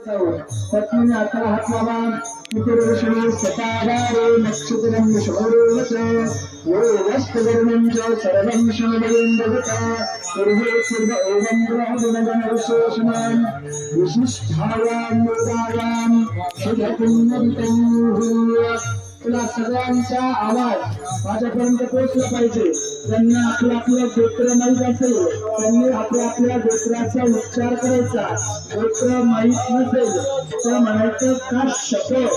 पत्नी आता हात लावा पितृऋषी सताधारे नक्षत्रं शौरवच यो वस्तवर्णं च सर्वं शमवेन्द्रगता पूर्वे पूर्व एवं ग्रहगुणगणविशेषणान् विशिष्टायां योगायां शुभपुण्यवितैः तुला सगळ्यांचा आवाज माझ्यापर्यंत पोहोचला पाहिजे. ज्यांना आपल्या आपल्या गोत्र माहीत असेल त्यांनी आपल्या आपल्या गोत्राचा उच्चार करायचा. गोत्र माहीत नसेल तर म्हणायचं काश्यप.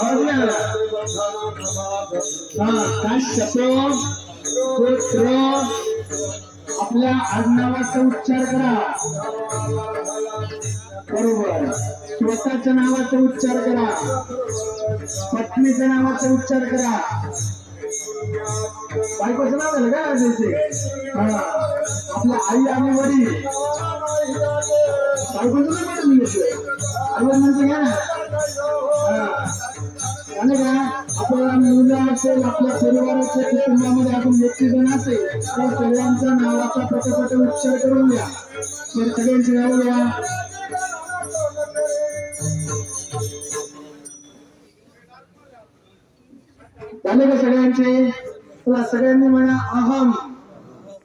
आवाज नाही आला? काश्यप गोत्र. आपल्या आडनावाचा उच्चार करा बरोबर. स्वतःच्या नावाचा उच्चार करा. पत्नीच्या नावाचा उच्चार करा. बायकोचं नाव झालं काय आजचे? आपल्या आई आणि वडील बायकोचं नाव काढून घेतलं. आई वडिलांचं घ्या ना. का आपल्याला मुलं असेल आपल्या परिवाराच्या कुटुंबामध्ये आपण व्यक्तीजण असेल तर सगळ्यांच्या नावाचा पटपट उच्चार करून द्या. तर सगळ्यांची नाव घ्या. झाले का सगळ्यांचे? तुला सगळ्यांनी म्हणा अहम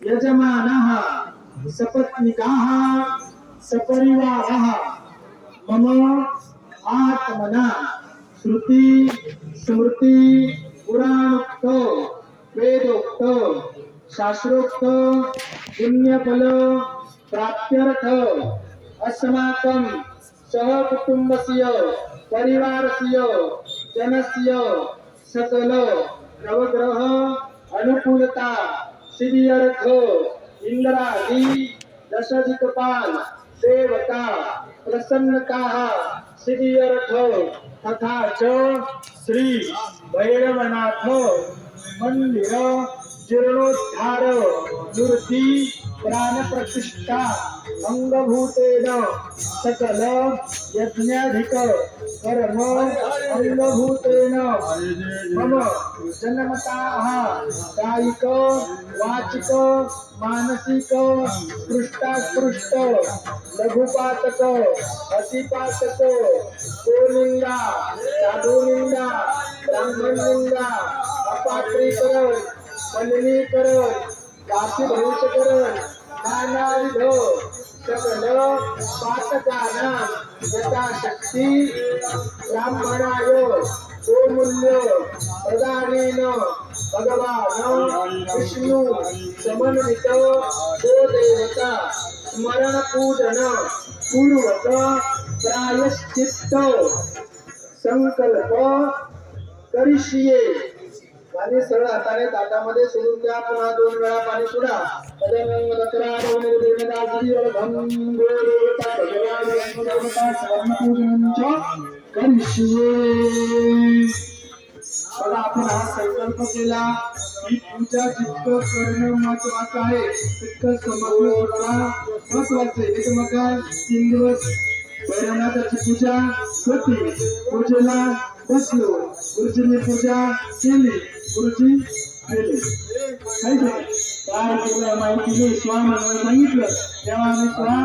यजमानः सपत्निकाः सपरिवारः मम आत्मना श्रुती स्मृती पुराणोक्त वेदोक्त शास्त्रोक्त पुण्यफल प्राप्त्यर्थ अस्माकं सहकुटुंबस्य परिवारस्य जनस्य सकल नवग्रह अनुकूलता सिद्ध्यर्थ इंद्रादी दशदिक्पाल देवता प्रसन्नता सिद्ध्यर्थ तथा च श्री भैरवनाथ मंदिर जीर्णोद्धार मूर्ति प्राण प्रतिष्ठा अंगभूतेन सकल यज्ञाधिक कर्म अंगभूतेन मम जन्मतः कायिक वाचिक मानसिक पृष्ठास्पृष्ट लघुपातक अतिपातक गोनिंदा साधुनिंदा ब्राह्मणनिंदा अपात्रीकरण फलनीकरण जातीभविष्यकरण नानाविध सकल पातकानां यथाशक्ती ब्राह्मणाय गोमूल्य प्रदानेन भगवान विष्णु समन्वित गोदेवता स्मरण पूजन पूर्वक प्रायश्चित्त संकल्प करिष्ये. पाणी सरळ हाताने ताटामध्ये सोडून द्या. पुन्हा 2 वेळा पाणी सोडा. बघा आपण हा संकल्प केला. ही पूजा जितकं करणं महत्वाचं आहे तितकं समजणं महत्वाचं आहे. इथे मग 3 दिवस भैरवनाथाची पूजा होती. पूजेला बसलो, गुरुजींनी पूजा केली, गुरुजी गेले. काय केलं माहिती नाही. स्वामी सांगितलं तेव्हा आम्ही स्वाहा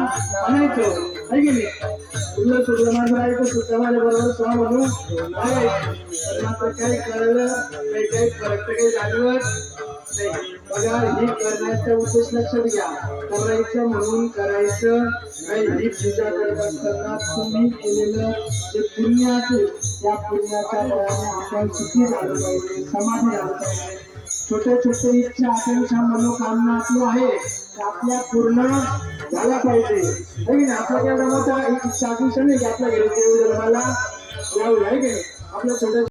म्हणायचो. आहे की नाही? तुझं तुझं माझं ऐकत सुद्धा माझ्या बरोबर स्वाहा म्हणून आहे. मात्र काही कळलं नाही, काही फरक काही जाणवत नाही. बघा हे करण्याचा उद्देश लक्षात घ्या. करायचं म्हणून करायचं नाही. ही पूजा करत असताना तुम्ही केलेलं जे पुण्य असेल त्या पुण्याच्या बळाने आपण सुखी झालं पाहिजे, समाधी झालं पाहिजे. छोटे छोटे इच्छा आकांक्षा मनोकामना आपल्या आहे आपल्या पूर्ण झाला पाहिजे. आपल्या एवढा मोठा इच्छा आकांक्षा नाही की आपल्या घरी देव जन्माला यावं आहे की आपल्या छोट्या